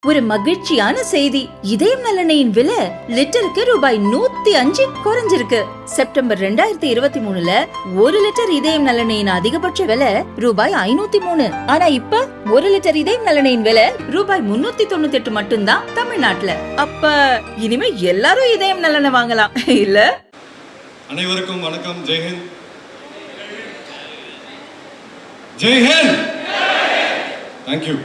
ஒரு மகிழ்ச்சியான செய்தி. இதயம் நல்லெண்ணெயின் விலை லிட்டருக்கு ரூபாய் 105 குறைஞ்சிருக்கு. செப்டம்பர் 2023ல 1 லிட்டர் இதயம் நல்லெண்ணெயின் அதிகபட்ச விலை ரூபாய் 503. ஆனா இப்ப 1 லிட்டர் இதயம் நல்லெண்ணெயின் விலை ரூபாய் 398 மட்டும்தான் தமிழ்நாட்டுல. அப்ப இனிமே எல்லாரும் இதயம் நல்லெண்ணெய் வாங்கலாம் இல்ல? அனைவருக்கும் வணக்கம். ஜெய்ஹிந்த். ஜெய்ஹிந்த். தேங்க்யூ.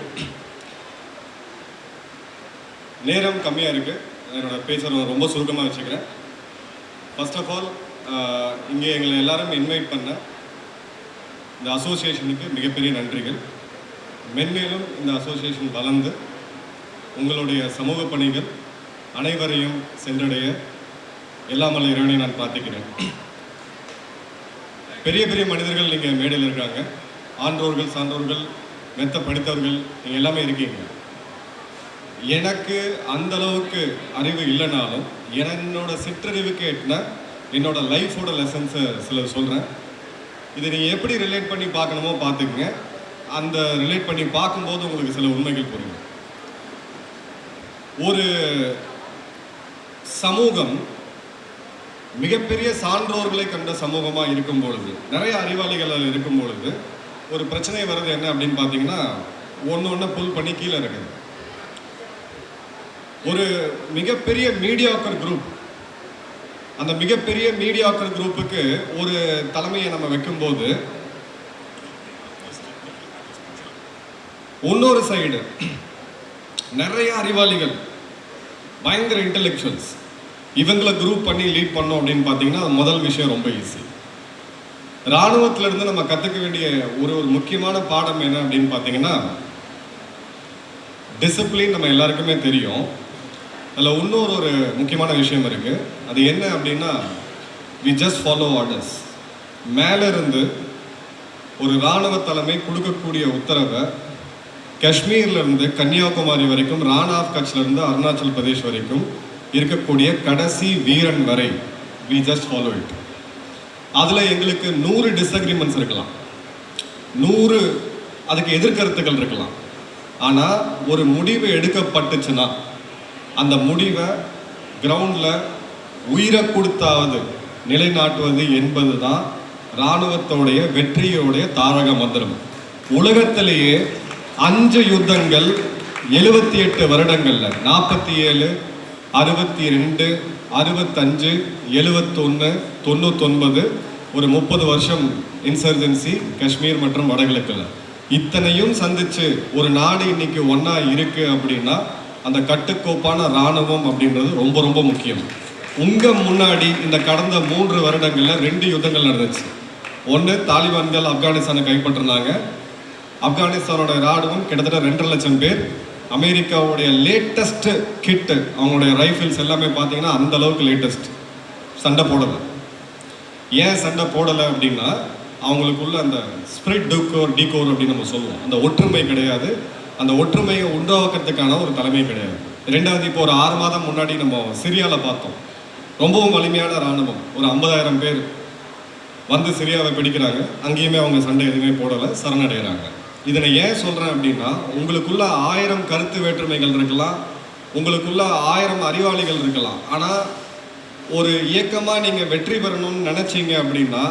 நேரம் கம்மியாக இருக்குது, என்னோட பேச்சை ரொம்ப சுருக்கமாக வச்சுக்கிறேன். ஃபர்ஸ்ட் ஆஃப் ஆல் இங்கே எங்களை எல்லாரும் இன்வைட் பண்ண இந்த அசோசியேஷனுக்கு மிகப்பெரிய நன்றிகள். மென்மேலும் இந்த அசோசியேஷன் வளர்ந்து உங்களுடைய சமூக பணிகள் அனைவரையும் சென்றடைய எல்லாம் வல்ல இறைவனை நான் பார்த்துக்கிறேன். பெரிய பெரிய மனிதர்கள் நீங்கள் மேடையில் இருக்காங்க, ஆன்றோர்கள் சான்றோர்கள் மெத்த படித்தவர்கள் நீங்கள் எல்லாமே இருக்கீங்க. எனக்கு அந்த அளவுக்கு அறிவு இல்லைனாலும் என்னோட சிற்றறிவுக்கு எட்டின என்னோட லைஃபோட லெசன்ஸை சிலர் சொல்கிறேன். இதை நீங்கள் எப்படி ரிலேட் பண்ணி பார்க்கணுமோ பார்த்துக்குங்க. அந்த ரிலேட் பண்ணி பார்க்கும்போது உங்களுக்கு சில உண்மைகள் புரியும். ஒரு சமூகம் மிகப்பெரிய சான்றோர்களை கண்ட சமூகமாக இருக்கும் பொழுது, நிறைய அறிவாளிகள் இருக்கும் பொழுது ஒரு பிரச்சனை வருது. என்ன அப்படின்னு பார்த்தீங்கன்னா, ஒன்று புல் பண்ணி கீழே இருக்குது. ஒரு மிகப்பெரிய மீடியாக்கர் குரூப், அந்த மிகப்பெரிய மீடியாக்கர் குரூப்புக்கு ஒரு தலைமையை நம்ம வைக்கும்போது, இன்னொரு சைடு நிறைய அறிவாளிகள், பயங்கர இன்டெலெக்சுவல்ஸ், இவங்களை குரூப் பண்ணி லீட் பண்ணோம் அப்படின்னு பார்த்தீங்கன்னா முதல் விஷயம் ரொம்ப ஈஸி. இராணுவத்திலிருந்து நம்ம கற்றுக்க வேண்டிய ஒரு முக்கியமான பாடம் என்ன அப்படின்னு பார்த்தீங்கன்னா, டிசிப்ளின். நம்ம எல்லாருக்குமே தெரியும். அதில் இன்னொரு முக்கியமான விஷயம் இருக்குது. அது என்ன அப்படின்னா, வி ஜஸ்ட் ஃபாலோ ஆர்டர்ஸ். மேலே இருந்து ஒரு இராணுவ தலைமை கொடுக்கக்கூடிய உத்தரவை காஷ்மீர்லேருந்து கன்னியாகுமரி வரைக்கும், ரான் ஆஃப் கட்ச்லேருந்து அருணாச்சல் பிரதேஷ் வரைக்கும் இருக்கக்கூடிய கடைசி வீரன் வரை வி ஜஸ்ட் ஃபாலோ இட். அதில் எங்களுக்கு 100 டிஸ்அக்ரிமெண்ட்ஸ் இருக்கலாம், 100 அதுக்கு எதிர்கருத்துக்கள் இருக்கலாம். ஆனால் ஒரு முடிவு எடுக்கப்பட்டுச்சுன்னா அந்த முடிவை கிரவுண்டில் உயிரை கொடுத்தாவது நிலைநாட்டுவது என்பது தான் இராணுவத்தோடைய வெற்றியோடைய தாரக மந்திரம். உலகத்திலேயே 5 யுத்தங்கள் 78 வருடங்களில் 47, 62, 65, 71, 99, ஒரு 30 வருஷம் இன்சர்ஜென்சி காஷ்மீர் மற்றும் வடகிழக்கில். இத்தனையும் சந்திச்சு ஒரு நாடு இன்னைக்கு ஒன்றா இருக்கு அப்படின்னா அந்த கட்டுக்கோப்பான இராணுவம் அப்படின்றது ரொம்ப ரொம்ப முக்கியம். உங்கள் முன்னாடி இந்த கடந்த 3 வருடங்களில் 2 யுத்தங்கள் நடந்துச்சு. ஒன்று, தாலிபான்கள் ஆப்கானிஸ்தானை கைப்பற்றினாங்க. ஆப்கானிஸ்தானோட இராணுவம் கிட்டத்தட்ட 2.5 லட்சம் பேர். அமெரிக்காவுடைய லேட்டஸ்ட் கிட்டு, அவங்களுடைய ரைஃபிள்ஸ் எல்லாமே பார்த்தீங்கன்னா அந்த அளவுக்கு லேட்டஸ்ட். சண்டை போடலை. ஏன் சண்டை போடலை அப்படின்னா, அவங்களுக்குள்ள அந்த ஸ்பிரிட் டீகோர் அப்படின்னு நம்ம சொல்லுவோம். அந்த ஒற்றுமை கிடையாது. அந்த ஒற்றுமையை உண்டாக்குறதுக்கான ஒரு தலைமை கிடையாது. ரெண்டாவது, இப்போ ஒரு 6 மாதம் முன்னாடி நம்ம சிரியாவில் பார்த்தோம். ரொம்பவும் வலிமையான இராணுவம், ஒரு 50,000 பேர் வந்து சிரியாவை பிடிக்கிறாங்க. அங்கேயுமே அவங்க சண்டை எதுவுமே போடலை, சரணடைகிறாங்க. இதனை ஏன் சொல்கிறேன் அப்படின்னா, உங்களுக்குள்ள 1000 கருத்து வேற்றுமைகள் இருக்கலாம், உங்களுக்குள்ள 1000 அறிவாளிகள் இருக்கலாம். ஆனால் ஒரு இயக்கமாக நீங்கள் வெற்றி பெறணும்னு நினச்சிங்க அப்படின்னா,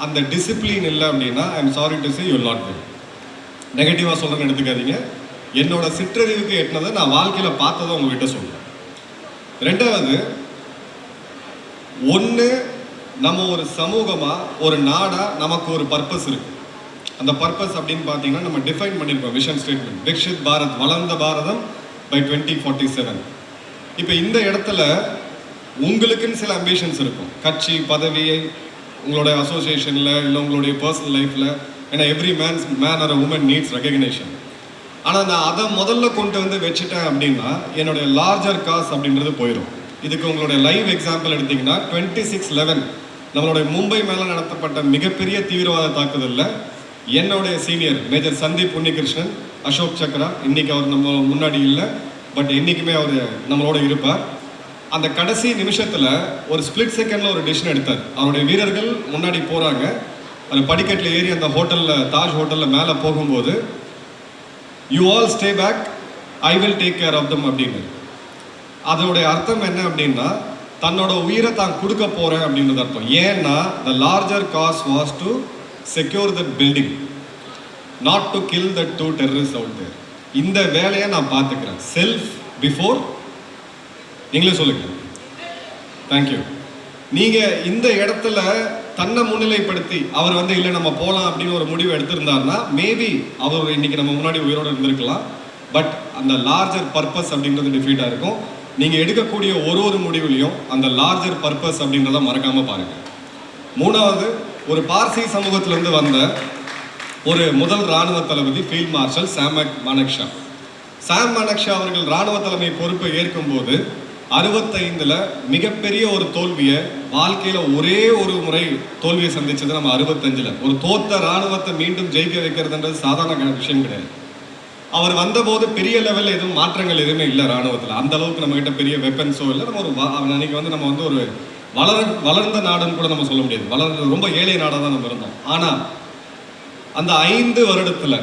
அந்த டிசிப்ளின் இல்லை அப்படின்னா, I am sorry to say you will not win. நெகட்டிவாக சொல்கிறேன்னு எடுத்துக்காதீங்க. என்னோட சிற்றறிவுக்கு எட்டினதை நான் வாழ்க்கையில் பார்த்ததை உங்ககிட்ட சொல்கிறேன். ரெண்டாவது, ஒன்று, நம்ம ஒரு சமூகமாக ஒரு நாடாக நமக்கு ஒரு பர்பஸ் இருக்குது. அந்த பர்பஸ் அப்படின்னு பார்த்தீங்கன்னா நம்ம டிஃபைன் பண்ணியிருக்கோம். விஷன் ஸ்டேட்மெண்ட், விக்ஷித் பாரத், வளர்ந்த பாரதம் பை 2047. இப்போ இந்த இடத்துல உங்களுக்குன்னு சில அம்பிஷன்ஸ் இருக்கும். கட்சி பதவியை, உங்களுடைய அசோசியேஷனில் இல்லை உங்களுடைய பர்சனல் லைஃப்பில். ஏன்னா every man or a woman needs recognition. ஆனால் நான் அதை முதல்ல கொண்டு வந்து வச்சுட்டேன் அப்படின்னா என்னுடைய லார்ஜர் காஸ் அப்படின்றது போயிடும். இதுக்கு உங்களுடைய லைவ் எக்ஸாம்பிள் எடுத்திங்கன்னா 26/11 நம்மளுடைய மும்பை மேலே நடத்தப்பட்ட மிகப்பெரிய தீவிரவாத தாக்குதலில் என்னுடைய சீனியர் மேஜர் சந்தீப் உன்னிகிருஷ்ணன், அசோக் சக்ரா, இன்றைக்கி அவர் நம்ம முன்னாடி இல்லை, பட் என்றைக்குமே அவர் நம்மளோட இருப்பார். அந்த கடைசி நிமிஷத்தில் ஒரு ஸ்பிளிட் செகண்டில் ஒரு டிசிஷன் எடுத்தார். அவருடைய வீரர்கள் முன்னாடி போகிறாங்க, அந்த படிக்கட்டில் ஏறி அந்த ஹோட்டலில், தாஜ் ஹோட்டலில் மேலே போகும்போது, you all stay back, I will take care of them அப்படின்னு. அதோடைய அர்த்தம் என்ன அப்படின்னா தன்னோட உயிரை தான் கொடுக்க போகிறேன் அப்படின்றது அர்த்தம். ஏன்னா the larger cause was to secure that building, not to kill that 2 terrorists out there. இந்த வேலையை நான் பார்த்துக்கிறேன். செல்ஃப் பிஃபோர், நீங்களே சொல்லுங்க. தேங்க்யூ. நீங்கள் இந்த இடத்துல தன்னை முன்னிலைப்படுத்தி அவர் வந்து இல்லை நம்ம போகலாம் அப்படின்னு ஒரு முடிவு எடுத்திருந்தாருன்னா மேபி அவர் இன்னைக்கு நம்ம முன்னாடி உயிரோடு இருந்திருக்கலாம். பட் அந்த லார்ஜர் பர்பஸ் அப்படின்றது டிஃபீட்டாக இருக்கும். நீங்கள் எடுக்கக்கூடிய ஒரு முடிவுலையும் அந்த லார்ஜர் பர்பஸ் அப்படின்றத மறக்காமல் பாருங்கள். மூணாவது, ஒரு பார்சி சமூகத்திலேருந்து வந்த ஒரு முதல் இராணுவ தளபதி ஃபீல்ட் மார்ஷல் சாம் மானெக்ஷா. சாம் மானெக்ஷா அவர்கள் இராணுவ தலைமை பொறுப்பை ஏற்கும்போது 65ல் மிகப்பெரிய ஒரு தோல்வியை, வாழ்க்கையில் ஒரே ஒரு முறை தோல்வியை சந்திச்சது நம்ம 65ல். ஒரு தோத்த இராணுவத்தை மீண்டும் ஜெயிக்க வைக்கிறதுன்றது சாதாரண விஷயம் கிடையாது. அவர் வந்தபோது பெரிய லெவலில் எதுவும் மாற்றங்கள் எதுவுமே இல்லை இராணுவத்தில். அந்த அளவுக்கு நம்மகிட்ட பெரிய வெப்பன்ஸோ இல்லை. நம்ம ஒரு அன்னைக்கு வந்து நம்ம வந்து ஒரு வளர்ந்த நாடுன்னு கூட நம்ம சொல்ல முடியாது. ரொம்ப ஏழை நாடாக தான் நம்ம இருந்தோம். ஆனால் அந்த 5 வருடத்தில்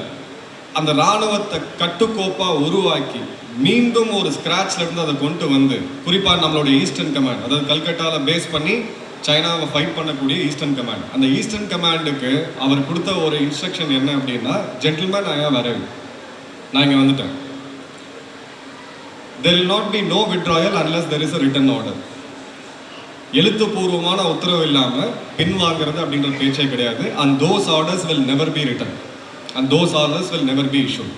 அந்த இராணுவத்தை கட்டுக்கோப்பாக உருவாக்கி மீண்டும் ஒரு ஸ்கிராட்ச்ல இருந்து அதை கொண்டு வந்து, குறிப்பாக நம்மளுடைய ஈஸ்டர்ன் கமாண்ட், அதாவது கல்கட்டாவில் பேஸ் பண்ணி சைனாவை ஃபைட் பண்ணக்கூடிய ஈஸ்டர்ன் கமாண்ட், அந்த ஈஸ்டர்ன் கமாண்டுக்கு அவர் கொடுத்த ஒரு இன்ஸ்ட்ரக்ஷன் என்ன அப்படின்னா, ஜென்டில்மேன் ஐ ஹேவ் அரைவ்ட், நான் இங்கே வந்துட்டேன். there will not be no withdrawal unless there is a written order. எழுத்துப்பூர்வமான உத்தரவு இல்லாமல் பின்வாங்கிறது அப்படின்ற பேச்சே கிடையாது. and those orders will never be written and those orders will never be issued.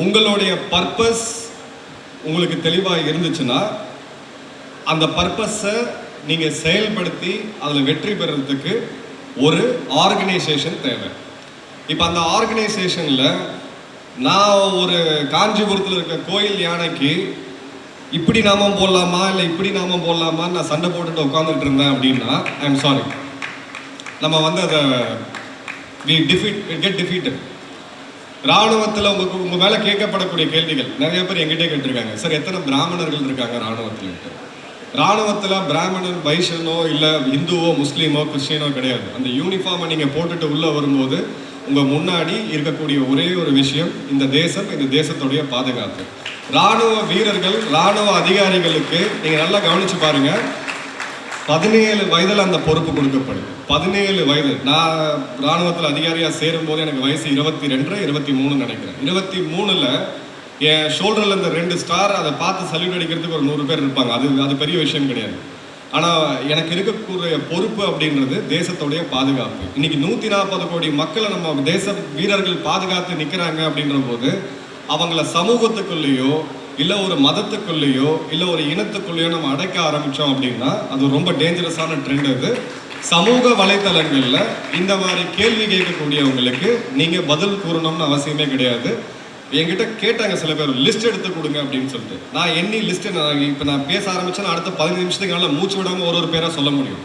உங்களுடைய பர்பஸ் உங்களுக்கு தெளிவாக இருந்துச்சுன்னா அந்த பர்பஸை நீங்கள் செயல்படுத்தி அதில் வெற்றி பெறறதுக்கு ஒரு ஆர்கனைசேஷன் தேவை. இப்போ அந்த ஆர்கனைசேஷனில் நான் ஒரு காஞ்சிபுரத்தில் இருக்க கோயில் யானைக்கு இப்படி நாமம் போடலாமா இல்லை இப்படி நாமம் போடலாமான்னு நான் சண்டை போட்டுட்டு உட்காந்துட்டு இருந்தேன் அப்படின்னா ஐ எம் சாரி, நம்ம வந்து அதை கெட் டிஃபீட்டட். இராணுவத்தில் உங்கள் மேலே கேட்கப்படக்கூடிய கேள்விகள் நிறைய பேர் எங்கிட்டே கேட்டிருக்காங்க, சார் எத்தனை பிராமணர்கள் இருக்காங்க இராணுவத்தில்? இராணுவத்தில் பிராமணன், வைஷ்ணவோ இல்லை இந்துவோ முஸ்லீமோ கிறிஸ்டியனோ கிடையாது. அந்த யூனிஃபார்மை நீங்கள் போட்டுட்டு உள்ளே வரும்போது உங்கள் முன்னாடி இருக்கக்கூடிய ஒரே ஒரு விஷயம் இந்த தேசம், இந்த தேசத்துடைய பாதுகாப்பு. இராணுவ வீரர்கள், இராணுவ அதிகாரிகளுக்கு நீங்கள் நல்லா கவனித்து பாருங்கள், 17 வயதில் அந்த பொறுப்பு கொடுக்கப்படுது. 17 வயது. நான் இராணுவத்தில் அதிகாரியாக சேரும்போது எனக்கு வயசு 22, 23 நினைக்கிறேன். 23ல் என் ஷோல்டரில் இந்த 2 ஸ்டார் அதை பார்த்து சல்யூட் அடிக்கிறதுக்கு ஒரு 100 பேர் இருப்பாங்க. அது பெரிய விஷயம் கிடையாது. ஆனால் எனக்கு இருக்கக்கூடிய பொறுப்பு அப்படின்றது தேசத்துடைய பாதுகாப்பு. இன்னைக்கு 140 கோடி மக்களை நம்ம தேச வீரர்கள் பாதுகாத்து நிற்கிறாங்க அப்படின்ற போது அவங்கள சமூகத்துக்குள்ளேயோ இல்லை ஒரு மதத்துக்குள்ளேயோ இல்லை ஒரு இனத்துக்குள்ளேயோ நம்ம அடைக்க ஆரம்பித்தோம் அப்படின்னா அது ரொம்ப டேஞ்சரஸான ட்ரெண்ட். அது சமூக வலைத்தளங்களில் இந்த மாதிரி கேள்வி கேட்கக்கூடியவங்களுக்கு நீங்கள் பதில் கூறணும்னு அவசியமே கிடையாது. என்கிட்ட கேட்டாங்க சில பேர், லிஸ்ட் எடுத்து கொடுங்க அப்படின்னு சொல்லிட்டு. நான் எண்ணி லிஸ்ட்டு இப்போ நான் பேச ஆரம்பித்தேன்னா அடுத்த 15 நிமிஷத்துக்கு நல்லா மூச்சு விடாமல் ஒரு பேராக சொல்ல முடியும்.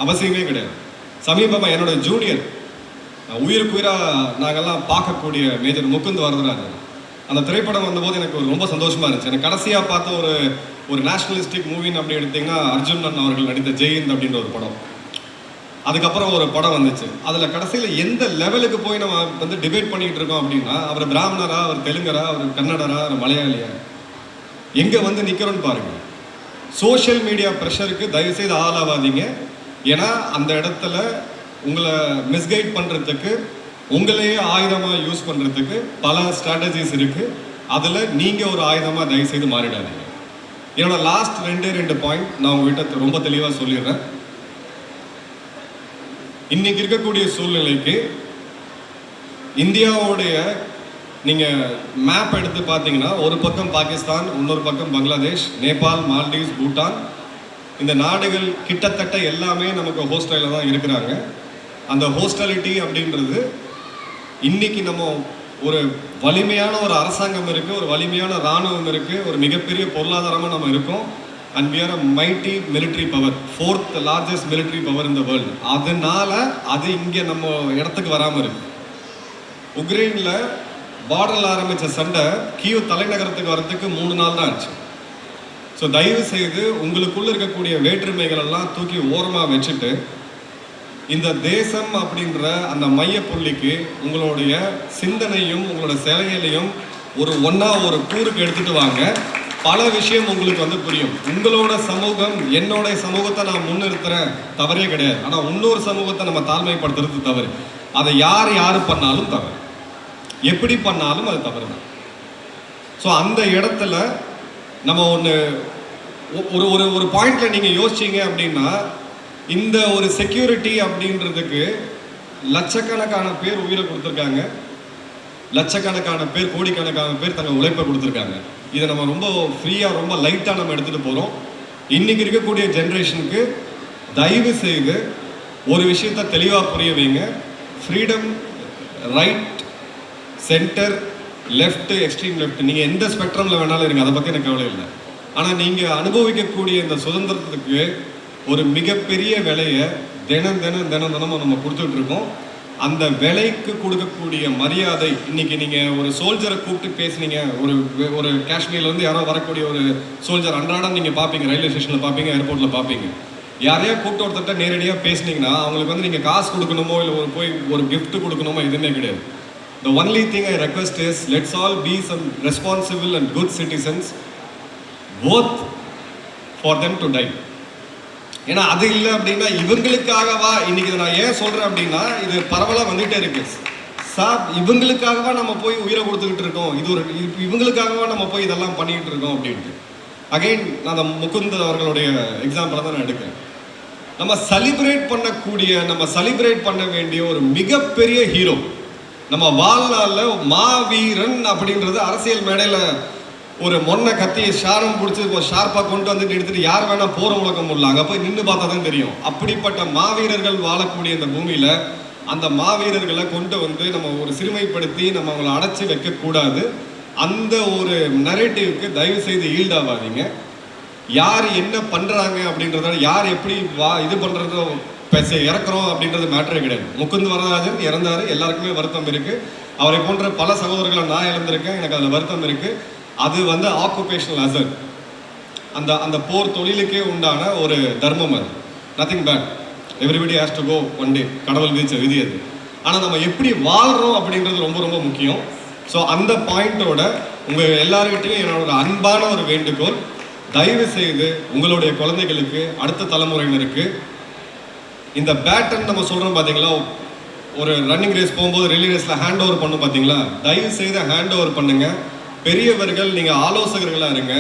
அவசியமே கிடையாது. சமீபமாக என்னோட ஜூனியர், உயிருக்கு உயிராக நாங்கள்லாம் பார்க்கக்கூடிய மேஜர் முகுந்த் வரதராஜன், அந்த திரைப்படம் வந்தபோது எனக்கு ரொம்ப சந்தோஷமாக இருந்துச்சு. எனக்கு கடைசியாக பார்த்த ஒரு நேஷனலிஸ்டிக் மூவின்னு அப்படி எடுத்திங்கன்னா அர்ஜுனன் அவர்கள் நடித்த ஜெயந்த் அப்படின்ற ஒரு படம். அதுக்கப்புறம் ஒரு படம் வந்துச்சு. அதில் கடைசியில் எந்த லெவலுக்கு போய் நம்ம வந்து டிபேட் பண்ணிக்கிட்டு இருக்கோம் அப்படின்னா, அவர் பிராமணரா, அவர் தெலுங்கரா, அவர் கன்னடரா, அவர் மலையாளியா, எங்கே வந்து நிற்கிறோன்னு பாருங்கள். சோஷியல் மீடியா ப்ரெஷருக்கு தயவுசெய்து ஆளாவாதீங்க. ஏன்னா அந்த இடத்துல உங்களை மிஸ்கைட் பண்ணுறதுக்கு, உங்களையே ஆயுதமாக யூஸ் பண்ணுறதுக்கு பல ஸ்ட்ராட்டஜிஸ் இருக்குது. அதில் நீங்கள் ஒரு ஆயுதமாக தயவுசெய்து மாறிடாதீங்க. என்னோட லாஸ்ட் 2 பாயிண்ட் நான் உங்ககிட்ட ரொம்ப தெளிவாக சொல்லிடுறேன். இன்னைக்கு இருக்கக்கூடிய சூழ்நிலைக்கு இந்தியாவுடைய நீங்கள் மேப் எடுத்து பார்த்தீங்கன்னா ஒரு பக்கம் பாகிஸ்தான், இன்னொரு பக்கம் பங்களாதேஷ், நேபாள், மால்டீவ்ஸ், பூட்டான், இந்த நாடுகள் கிட்டத்தட்ட எல்லாமே நமக்கு ஹோஸ்டைலில் தான் இருக்கிறாங்க. அந்த ஹோஸ்டாலிட்டி அப்படின்றது இன்னைக்கு நம்ம ஒரு வலிமையான ஒரு அரசாங்கம் இருக்குது, ஒரு வலிமையான இராணுவம் இருக்குது, ஒரு மிகப்பெரிய பொருளாதாரமாக நம்ம இருக்கோம். And we are a mighty military power, 4th largest military power in the world. அதனால அது இங்கே நம்ம இடத்துக்கு வராமல் இருக்கு. உக்ரைனில் பார்டரில் ஆரம்பித்த சண்டை கீவ் தலைநகரத்துக்கு வரத்துக்கு 3 நாள் தான் ஆச்சு. ஸோ தயவு செய்து உங்களுக்குள்ளே இருக்கக்கூடிய வேற்றுமைகள் எல்லாம் தூக்கி ஓரமாக வச்சுட்டு இந்த தேசம் அப்படின்ற அந்த மைய புள்ளிக்கு உங்களுடைய சிந்தனையும் உங்களோட செயலையும் ஒரு கூறுக்கு எடுத்துட்டு வாங்க. பல விஷயம் உங்களுக்கு வந்து புரியும். உங்களோட சமூகம், என்னோட சமூகத்தை நான் முன்னிறுத்துறேன், தவறே கிடையாது. ஆனால் இன்னொரு சமூகத்தை நம்ம தாழ்மைப்படுத்துறது தவறு. அதை யார் பண்ணாலும் தவறு, எப்படி பண்ணாலும் அது தவறு தான். ஸோ அந்த இடத்துல நம்ம ஒரு பாயிண்ட்ல நீங்க யோசிச்சீங்க அப்படின்னா, இந்த ஒரு செக்யூரிட்டி அப்படின்றதுக்கு லட்சக்கணக்கான பேர் உயிரை கொடுத்துருக்காங்க, லட்சக்கணக்கான பேர், கோடிக்கணக்கான பேர் தங்க உழைப்பை கொடுத்துருக்காங்க. இதை நம்ம ரொம்ப ஃப்ரீயாக, ரொம்ப லைட்டாக நம்ம எடுத்துகிட்டு போகிறோம். இன்றைக்கி இருக்கக்கூடிய ஜென்ரேஷனுக்கு தயவு செய்து ஒரு விஷயத்தை தெளிவாக புரிய வைங்க. Freedom, right, centre, left, extreme left, நீங்கள் எந்த ஸ்பெக்ட்ரமில் வேணாலும் இருங்க, அதை பற்றி எனக்கு கவலை இல்லை. ஆனால் நீங்கள் அனுபவிக்கக்கூடிய இந்த சுதந்திரத்துக்கு ஒரு மிகப்பெரிய விலையை தினமும் நம்ம கொடுத்துட்டு இருக்கோம். அந்த விலைக்கு கொடுக்கக்கூடிய மரியாதை, இன்னைக்கு நீங்கள் ஒரு சோல்ஜரை கூப்பிட்டு பேசுனீங்க, ஒரு காஷ்மீர்லேருந்து யாரோ வரக்கூடிய ஒரு சோல்ஜர் அன்றாடம் நீங்கள் பார்ப்பீங்க, ரயில்வே ஸ்டேஷனில் பார்ப்பீங்க, ஏர்போர்ட்டில் பார்ப்பீங்க. யாரையா கூப்பிட்டு ஒருத்தட்ட நேரடியாக பேசுனீங்கன்னா அவங்களுக்கு வந்து நீங்கள் காசு கொடுக்கணுமோ இல்லை போய் ஒரு கிஃப்ட் கொடுக்கணுமோ எதுவுமே கிடையாது. The only thing I request is, let's all be some responsible and good citizens, both for them to die. ஏன்னா அது இல்லை அப்படின்னா இவங்களுக்காகவா, இன்னைக்கு இதை நான் ஏன் சொல்கிறேன் அப்படின்னா, இது பரவலாக வந்துகிட்டே இருக்கு. சார், இவங்களுக்காகவா நம்ம போய் உயிரை கொடுத்துக்கிட்டு இருக்கோம், இவங்களுக்காகவா நம்ம போய் இதெல்லாம் பண்ணிக்கிட்டு இருக்கோம் அப்படின்ட்டு. அகைன் நான் அந்த முகுந்த் அவர்களுடைய எக்ஸாம்பிளை தான் நான் எடுக்கிறேன். நம்ம செலிப்ரேட் பண்ண வேண்டிய ஒரு மிகப்பெரிய ஹீரோ, நம்ம வாழ்நாளில் மாவீரன் அப்படின்றது அரசியல் மேடையில் ஒரு மொன்னை கத்தியை ஷாரம் பிடிச்சி ஷார்ப்பாக கொண்டு வந்துட்டு எடுத்துட்டு யார் வேணால் போகிற முழக்கம் இல்லை, அங்கே போய் நின்று பார்த்தா தான் தெரியும். அப்படிப்பட்ட மாவீரர்கள் வாழக்கூடிய இந்த பூமியில் அந்த மாவீரர்களை கொண்டு வந்து நம்ம ஒரு சிறுமைப்படுத்தி நம்ம அவங்கள அடைச்சி வைக்கக்கூடாது. அந்த ஒரு நரேட்டிவ்க்கு தயவு செய்து ஈல்டாகாதீங்க. யார் என்ன பண்ணுறாங்க அப்படின்றத, யார் எப்படி இது பண்ணுறதோ இறக்குறோம் அப்படின்றது மேட்டரே கிடையாது. முகுந்த் வரதராஜன் இறந்தார், எல்லாருக்குமே வருத்தம் இருக்குது. அவரை போன்ற பல சகோதரர்களை நான் இழந்திருக்கேன், எனக்கு அதில் வருத்தம் இருக்குது. அது வந்து ஆக்குபேஷனல் அசட், அந்த போர் தொழிலுக்கே உண்டான ஒரு தர்மம். அது nothing bad, everybody has to go one day, கடவுள் விதிச்ச விதி அது. ஆனால் நம்ம எப்படி வாழ்கிறோம் அப்படின்றது ரொம்ப ரொம்ப முக்கியம். ஸோ அந்த பாயிண்டோட உங்கள் எல்லாருக்கிட்டையும் என்னோட அன்பான ஒரு வேண்டுகோள், தயவு செய்து உங்களுடைய குழந்தைகளுக்கு, அடுத்த தலைமுறையினருக்கு இந்த பேட்டன் நம்ம சொல்கிறோம் பார்த்தீங்களா, ஒரு ரன்னிங் ரேஸ் போகும்போது ரிலி ரேஸில் ஹேண்ட் ஓவர் பண்ணும் பார்த்தீங்களா, தயவு செய்து ஹேண்ட் ஓவர் பண்ணுங்கள். பெரியவர்கள், நீங்கள் ஆலோசகர்களாக இருங்க,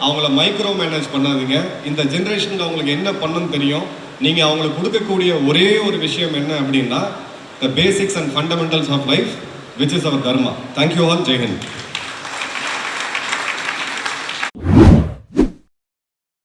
அவங்கள மைக்ரோ மேனேஜ் பண்ணாதீங்க. இந்த ஜென்ரேஷனுக்கு அவங்களுக்கு என்ன பண்ணணும்னு தெரியும். நீங்கள் அவங்களுக்கு கொடுக்கக்கூடிய ஒரே ஒரு விஷயம் என்ன அப்படின்னா, the basics and fundamentals of life, which is our dharma. Thank you all. Jai Hind.